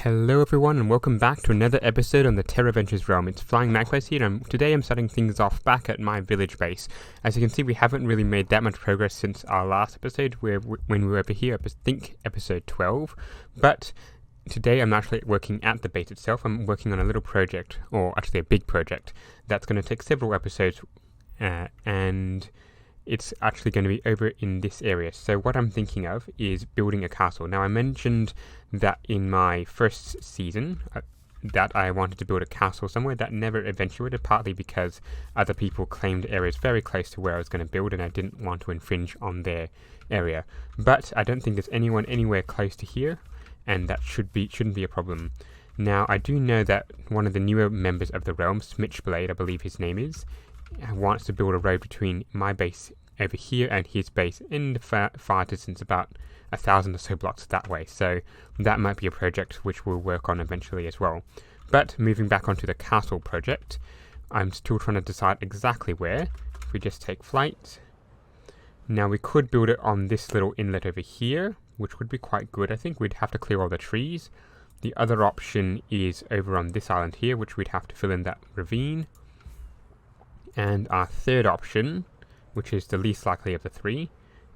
Hello everyone and welcome back to another episode on the TerraVentures realm. It's Flying Magpies here, and today I'm starting things off back at my village base. As you can see, we haven't really made that much progress since our last episode when we were over here, I think episode 12. But today I'm actually working at the base itself. I'm working on a little project, or actually a big project, that's going to take several episodes and it's actually going to be over in this area. So what I'm thinking of is building a castle. Now I mentioned that in my first season that I wanted to build a castle somewhere. That never eventuated, partly because other people claimed areas very close to where I was going to build and I didn't want to infringe on their area. But I don't think there's anyone anywhere close to here, and that shouldn't be a problem. Now I do know that one of the newer members of the realm, Smitchblade I believe his name is, wants to build a road between my base over here and his base in the far distance, about 1,000 or so blocks that way. So that might be a project which we'll work on eventually as well. But moving back onto the castle project, I'm still trying to decide exactly where. If we just take flight. Now we could build it on this little inlet over here, which would be quite good. I think we'd have to clear all the trees. The other option is over on this island here, which we'd have to fill in that ravine. And our third option, which is the least likely of the three,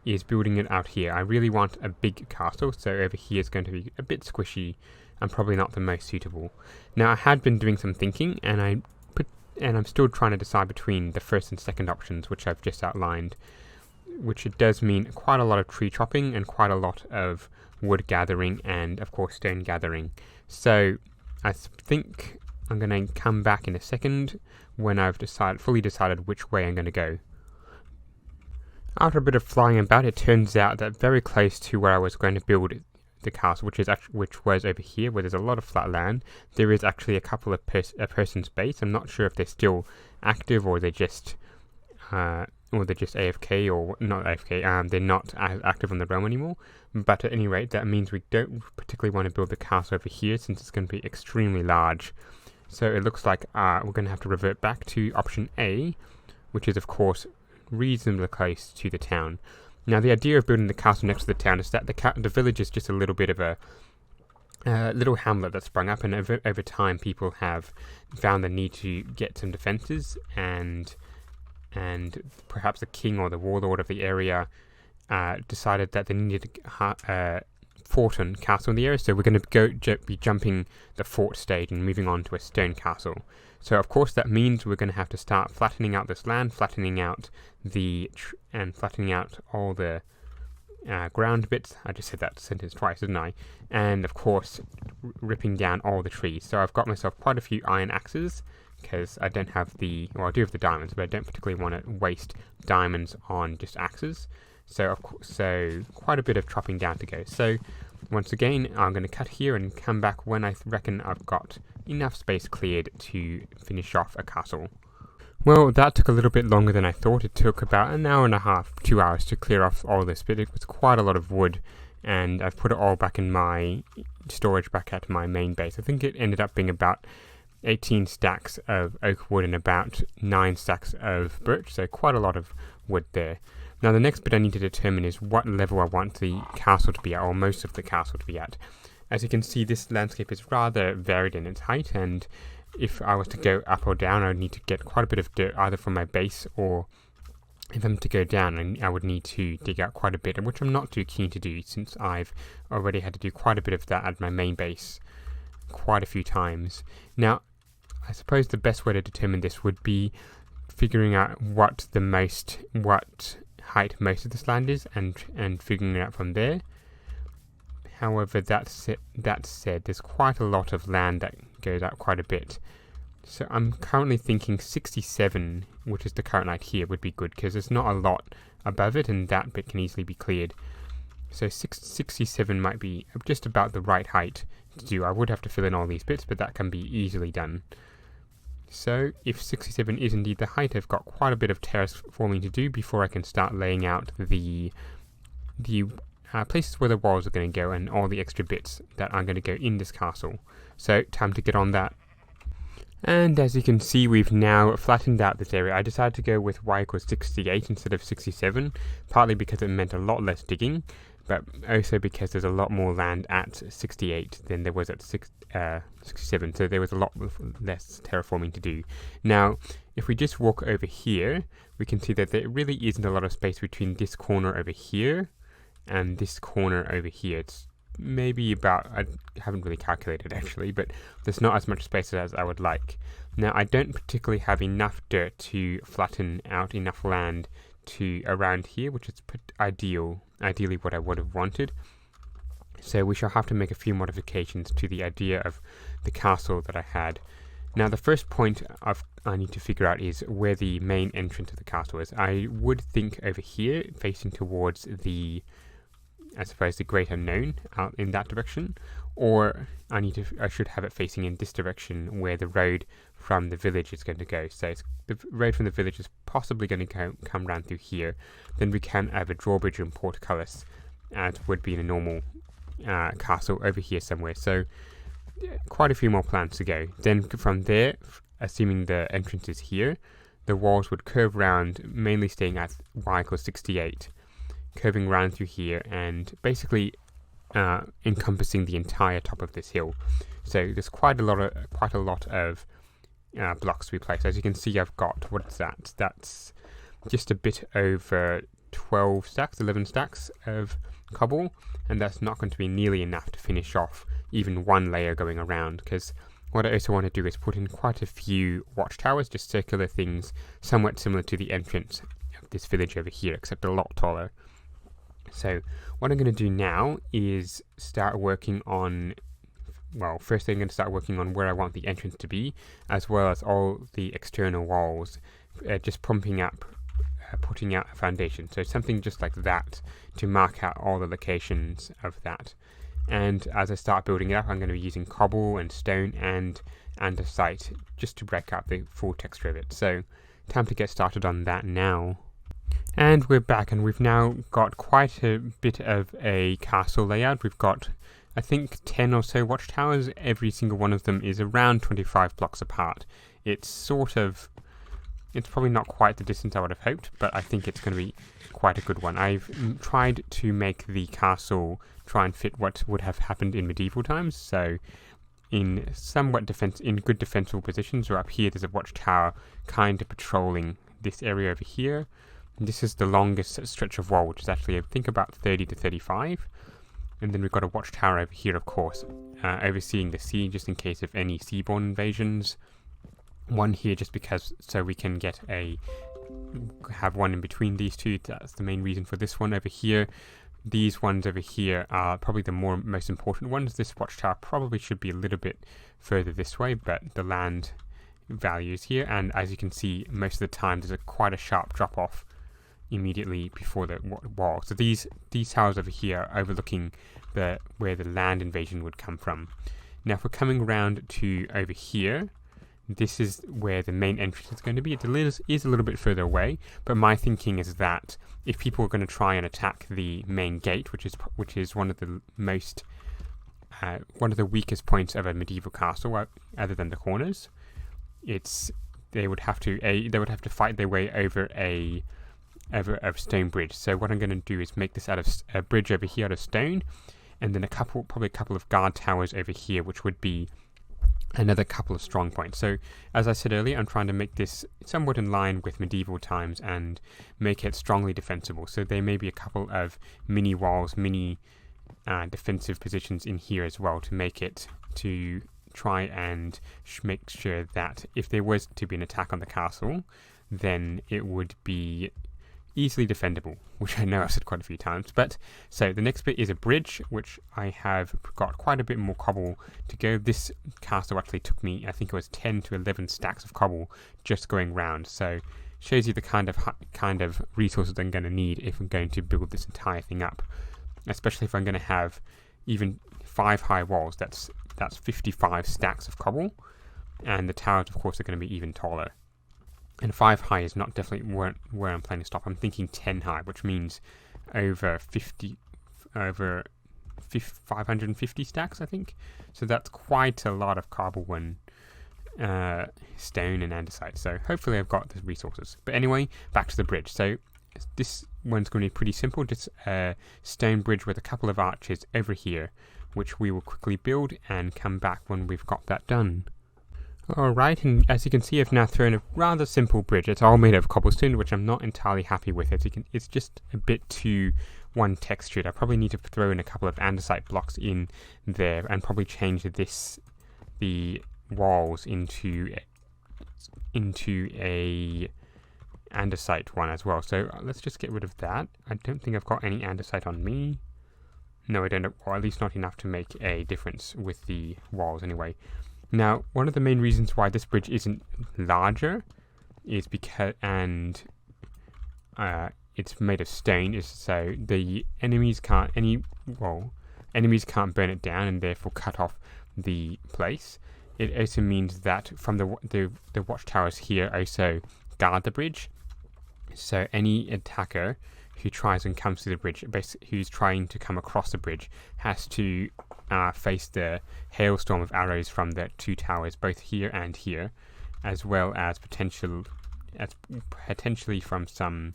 is building it out here. I really want a big castle, so over here is going to be a bit squishy and probably not the most suitable. Now I had been doing some thinking, and I'm still trying to decide between the first and second options, which I've just outlined, which it does mean quite a lot of tree chopping and quite a lot of wood gathering and of course stone gathering. So I think I'm going to come back in a second when I've fully decided which way I'm going to go. After a bit of flying about, it turns out that very close to where I was going to build the castle, which was over here, where there's a lot of flat land, there is actually a couple of a person's base. I'm not sure if they're still active or they're just AFK or not AFK. They're not active on the realm anymore. But at any rate, that means we don't particularly want to build the castle over here, since it's going to be extremely large. So it looks like we're going to have to revert back to option A, which is of course reasonably close to the town. Now the idea of building the castle next to the town is that the village is just a little bit of a little hamlet that sprung up, and over time people have found the need to get some defences, and perhaps the king or the warlord of the area decided that they needed a fort and castle in the area, so we're going to be jumping the fort stage and moving on to a stone castle. So of course that means we're going to have to start flattening out this land, flattening out all the ground bits. I just said that sentence twice, didn't I? And of course ripping down all the trees. So I've got myself quite a few iron axes, because I don't have I do have the diamonds, but I don't particularly want to waste diamonds on just axes. So quite a bit of chopping down to go. So once again, I'm going to cut here and come back when I reckon I've got enough space cleared to finish off a castle. Well, that took a little bit longer than I thought. It took about an hour and a half, 2 hours to clear off all this, but it was quite a lot of wood, and I've put it all back in my storage back at my main base. I think it ended up being about 18 stacks of oak wood and about 9 stacks of birch, so quite a lot of wood there. Now the next bit I need to determine is what level I want the castle to be at, or most of the castle to be at. As you can see, this landscape is rather varied in its height, and if I was to go up or down, I would need to get quite a bit of dirt either from my base, or if I'm to go down, I would need to dig out quite a bit, which I'm not too keen to do, since I've already had to do quite a bit of that at my main base quite a few times. Now, I suppose the best way to determine this would be figuring out what height most of this land is, and figuring it out from there. However, that said, there's quite a lot of land that goes out quite a bit. So I'm currently thinking 67, which is the current height here, would be good, because there's not a lot above it, and that bit can easily be cleared. So 67 might be just about the right height to do. I would have to fill in all these bits, but that can be easily done. So if 67 is indeed the height, I've got quite a bit of terraforming to do before I can start laying out the places where the walls are going to go and all the extra bits that are going to go in this castle. So time to get on that. And as you can see, we've now flattened out this area. I decided to go with y equals 68 instead of 67, partly because it meant a lot less digging, but also because there's a lot more land at 68 than there was at 67, so there was a lot less terraforming to do. Now, if we just walk over here, we can see that there really isn't a lot of space between this corner over here and this corner over here. It's maybe about, I haven't really calculated actually, but there's not as much space as I would like. Now, I don't particularly have enough dirt to flatten out enough land to around here, which is ideally what I would have wanted. So we shall have to make a few modifications to the idea of the castle that I had. Now, the first point I need to figure out is where the main entrance of the castle is. I would think over here, facing towards the, I suppose, the great unknown, out in that direction, or I should have it facing in this direction where the road from the village is going to go. So the road from the village is possibly going to come round through here. Then we can have a drawbridge and portcullis, as would be in a normal castle over here somewhere. So quite a few more plans to go. Then from there, assuming the entrance is here, the walls would curve round, mainly staying at y equals 68, curving round through here and basically encompassing the entire top of this hill. So there's quite a lot of blocks to be placed. As you can see, I've got, what's that? That's just a bit over 11 stacks of cobble, and that's not going to be nearly enough to finish off even one layer going around, because what I also want to do is put in quite a few watchtowers, just circular things, somewhat similar to the entrance of this village over here, except a lot taller. So what I'm going to do now is start working on, well, first I'm going to start working on where I want the entrance to be, as well as all the external walls, just putting out a foundation. So something just like that to mark out all the locations of that. And as I start building it up, I'm going to be using cobble and stone and andesite just to break up the full texture of it. So time to get started on that now. And we're back, and we've now got quite a bit of a castle layout. We've got, I think, 10 or so watchtowers. Every single one of them is around 25 blocks apart. It's probably not quite the distance I would have hoped, but I think it's going to be quite a good one. I've tried to make the castle try and fit what would have happened in medieval times. So in good defensible positions, or up here there's a watchtower kind of patrolling this area over here. This is the longest stretch of wall, which is actually, I think, about 30 to 35. And then we've got a watchtower over here, of course, overseeing the sea, just in case of any seaborne invasions. One here just because, so we can have one in between these two. That's the main reason for this one over here. These ones over here are probably the most important ones. This watchtower probably should be a little bit further this way, but the land values here. And as you can see, most of the time there's quite a sharp drop off immediately before the wall. So these towers over here are overlooking where the land invasion would come from. Now if we're coming around to over here, this is where the main entrance is going to be. It is a little bit further away, but my thinking is that if people are going to try and attack the main gate, which is one of the weakest points of a medieval castle, other than the corners, they would have to fight their way over a stone bridge. So what I'm going to do is make this out of a bridge over here out of stone, and then probably a couple of guard towers over here, which would be another couple of strong points. So as I said earlier, I'm trying to make this somewhat in line with medieval times and make it strongly defensible. So there may be a couple of mini walls, mini defensive positions in here as well to try and make sure that if there was to be an attack on the castle, then it would be easily defendable, which I know I've said quite a few times. But so the next bit is a bridge, which I have got quite a bit more cobble to go. This castle actually took me, I think it was 10 to 11 stacks of cobble just going round. So shows you the kind of resources I'm going to need if I'm going to build this entire thing up, especially if I'm going to have even 5 high walls. That's 55 stacks of cobble, and the towers, of course, are going to be even taller. And 5 high is not definitely where I'm planning to stop. I'm thinking 10 high, which means over 550 stacks, I think. So that's quite a lot of cobble and stone and andesite. So hopefully I've got the resources. But anyway, back to the bridge. So this one's going to be pretty simple, just a stone bridge with a couple of arches over here, which we will quickly build and come back when we've got that done. Alright, and as you can see, I've now thrown a rather simple bridge. It's all made of cobblestone, which I'm not entirely happy with. It's just a bit too one textured. I probably need to throw in a couple of andesite blocks in there and probably change the walls into a andesite one as well. So let's just get rid of that. I don't think I've got any andesite on me. No, I don't, or at least not enough to make a difference with the walls anyway. Now, one of the main reasons why this bridge isn't larger is because, it's made of stone, is so the enemies can't burn it down and therefore cut off the place. It also means that from the watchtowers here also guard the bridge, so any attacker who tries and comes to the bridge, who's trying to come across the bridge, has to face the hailstorm of arrows from the two towers, both here and here, as well as potentially from some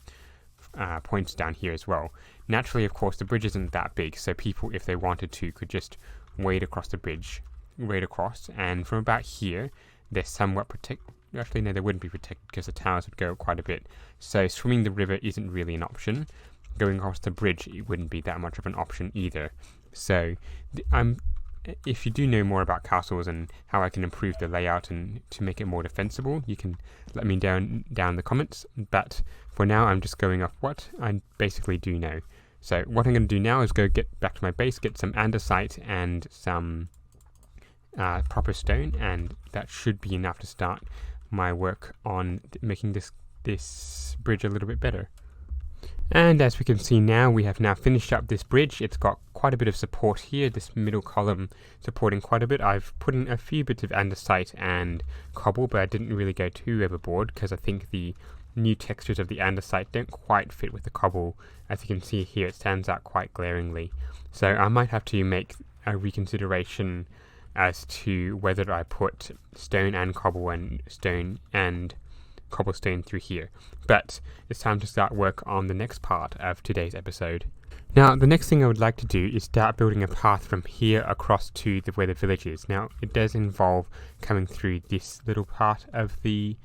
points down here as well. Naturally, of course, the bridge isn't that big, so people, if they wanted to, could just wade across the bridge, and from about here, they're somewhat protected. Actually, no, they wouldn't be protected because the towers would go up quite a bit. So swimming the river isn't really an option. Going across the bridge, it wouldn't be that much of an option either. So if you do know more about castles and how I can improve the layout and to make it more defensible, you can let me down in the comments. But for now, I'm just going off what I basically do know. So what I'm going to do now is go get back to my base, get some andesite and some proper stone, and that should be enough to start my work on making this bridge a little bit better. And as we can see now, we have now finished up this bridge. It's got quite a bit of support here, this middle column supporting quite a bit. I've put in a few bits of andesite and cobble, but I didn't really go too overboard because I think the new textures of the andesite don't quite fit with the cobble. As you can see here, it stands out quite glaringly. So I might have to make a reconsideration as to whether I put stone and cobble and stone and cobblestone through here. But it's time to start work on the next part of today's episode. Now, the next thing I would like to do is start building a path from here across to where the village is. Now, it does involve coming through this little part of the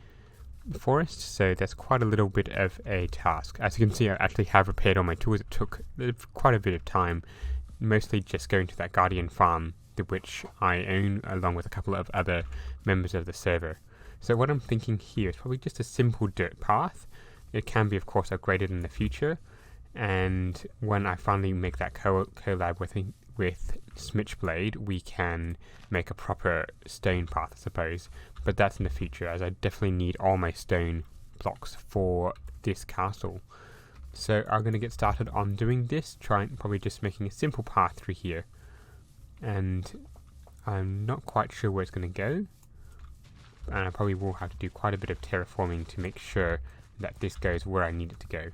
forest, so that's quite a little bit of a task. As you can see, I actually have repaired all my tools. It took quite a bit of time, mostly just going to that guardian farm, which I own along with a couple of other members of the server. So what I'm thinking here is probably just a simple dirt path. It can be, of course, upgraded in the future, and when I finally make that collab with Smitchblade, we can make a proper stone path, I suppose. But that's in the future, as I definitely need all my stone blocks for this castle. So I'm going to get started on doing this, probably just making a simple path through here. And I'm not quite sure where it's going to go, and I probably will have to do quite a bit of terraforming to make sure that this goes where I need it to go.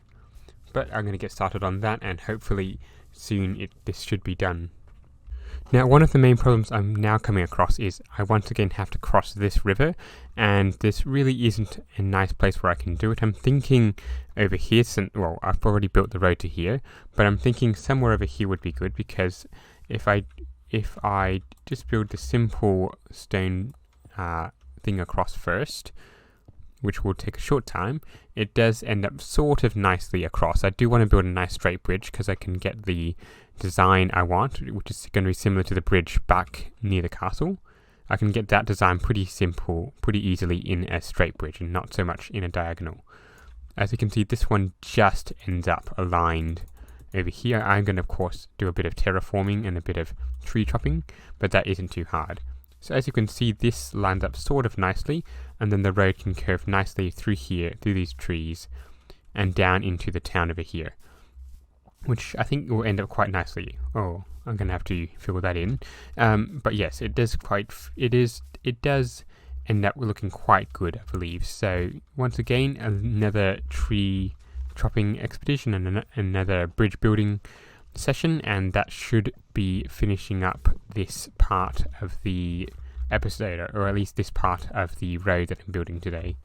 But I'm going to get started on that, and hopefully soon this should be done. Now, one of the main problems I'm now coming across is I once again have to cross this river, and this really isn't a nice place where I can do it. I'm thinking over here, well, I've already built the road to here, but I'm thinking somewhere over here would be good, because if I just build the simple stone thing across first, which will take a short time, it does end up sort of nicely across. I do want to build a nice straight bridge because I can get the design I want, which is going to be similar to the bridge back near the castle. I can get that design pretty easily in a straight bridge and not so much in a diagonal. As you can see, this one just ends up aligned over here. I'm going to, of course, do a bit of terraforming and a bit of tree chopping, but that isn't too hard. So as you can see, this lines up sort of nicely, and then the road can curve nicely through here, through these trees, and down into the town over here, which I think will end up quite nicely. Oh, I'm going to have to fill that in. But yes, it does end up looking quite good, I believe. So once again, another tree chopping expedition and another bridge building session, and that should be finishing up this part of the episode, or at least this part of the road that I'm building today.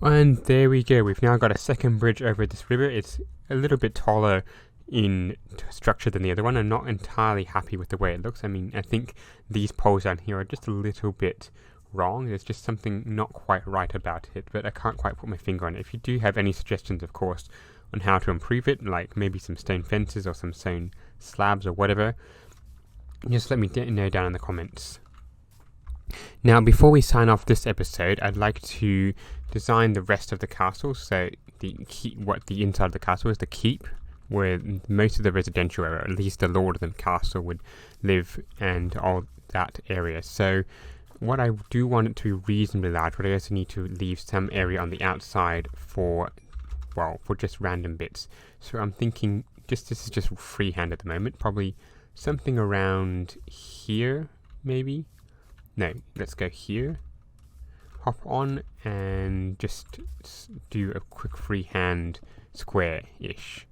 And there we go, we've now got a second bridge over this river. It's a little bit taller in structure than the other one. I'm not entirely happy with the way it looks. I mean, I think these poles down here are just a little bit wrong. There's just something not quite right about it, but I can't quite put my finger on it. If you do have any suggestions, of course, on how to improve it, like maybe some stone fences or some stone slabs or whatever, just let me know down in the comments. Now, before we sign off this episode, I'd like to design the rest of the castle. So the inside of the castle is the keep, where most of the residential area, at least the Lord of the castle, would live, and all that area. So what I do want it to be reasonably large, but I also need to leave some area on the outside for just random bits. So I'm thinking this is just freehand at the moment, probably something around here, maybe. No, let's go here, hop on, and just do a quick freehand square-ish.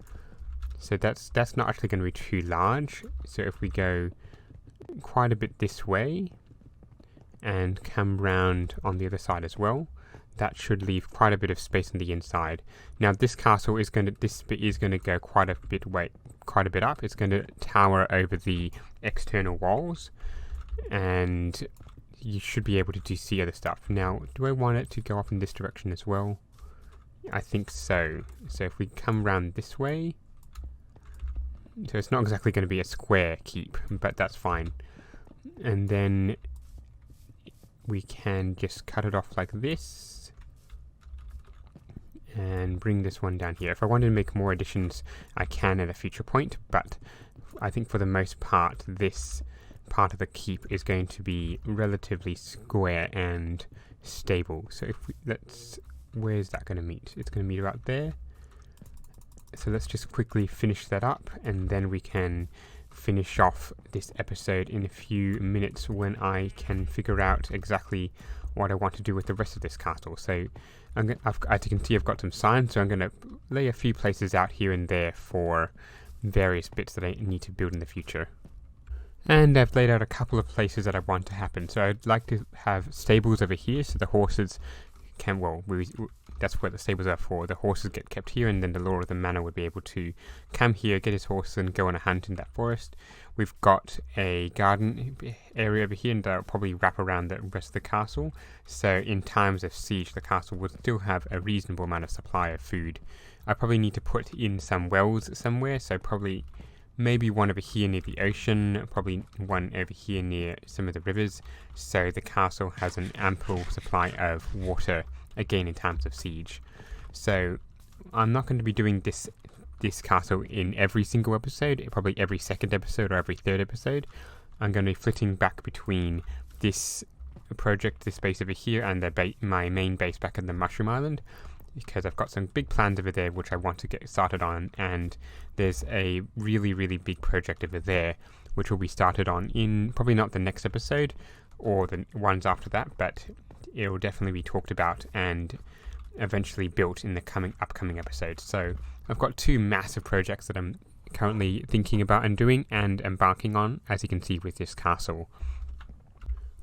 So that's not actually going to be too large. So if we go quite a bit this way and come round on the other side as well, that should leave quite a bit of space on the inside. Now this castle is going to go quite a bit up. It's going to tower over the external walls, and you should be able to see other stuff. Now, do I want it to go up in this direction as well? I think so. So if we come round this way, so it's not exactly going to be a square keep, but that's fine. And then we can just cut it off like this and bring this one down here. If I wanted to make more additions, I can at a future point, but I think for the most part, this part of the keep is going to be relatively square and stable. So if where's that going to meet? It's going to meet about there. So let's just quickly finish that up, and then we can finish off this episode in a few minutes when I can figure out exactly what I want to do with the rest of this castle. So as you can see, I've got some signs, so I'm going to lay a few places out here and there for various bits that I need to build in the future. And I've laid out a couple of places that I want to happen. So I'd like to have stables over here, so the horses can, that's what the stables are for. The horses get kept here, and then the Lord of the Manor would be able to come here, get his horse, and go on a hunt in that forest. We've got a garden area over here, and that'll probably wrap around the rest of the castle. So in times of siege, the castle would still have a reasonable amount of supply of food. I probably need to put in some wells somewhere, so probably maybe one over here near the ocean, probably one over here near some of the rivers, so the castle has an ample supply of water, again in times of siege. So I'm not going to be doing this castle in every single episode, probably every second episode or every third episode. I'm going to be flitting back between this project, this base over here, and my main base back in the Mushroom Island, because I've got some big plans over there which I want to get started on, and there's a really, really big project over there which will be started on in probably not the next episode or the ones after that, but it will definitely be talked about and eventually built in the upcoming episodes. So I've got two massive projects that I'm currently thinking about and doing and embarking on, as you can see with this castle.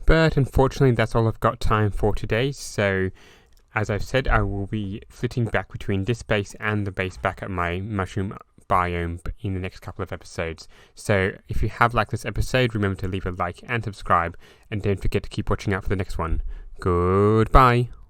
But unfortunately, that's all I've got time for today. So as I've said, I will be flitting back between this base and the base back at my mushroom biome in the next couple of episodes. So if you have liked this episode, remember to leave a like and subscribe, and don't forget to keep watching out for the next one. Goodbye.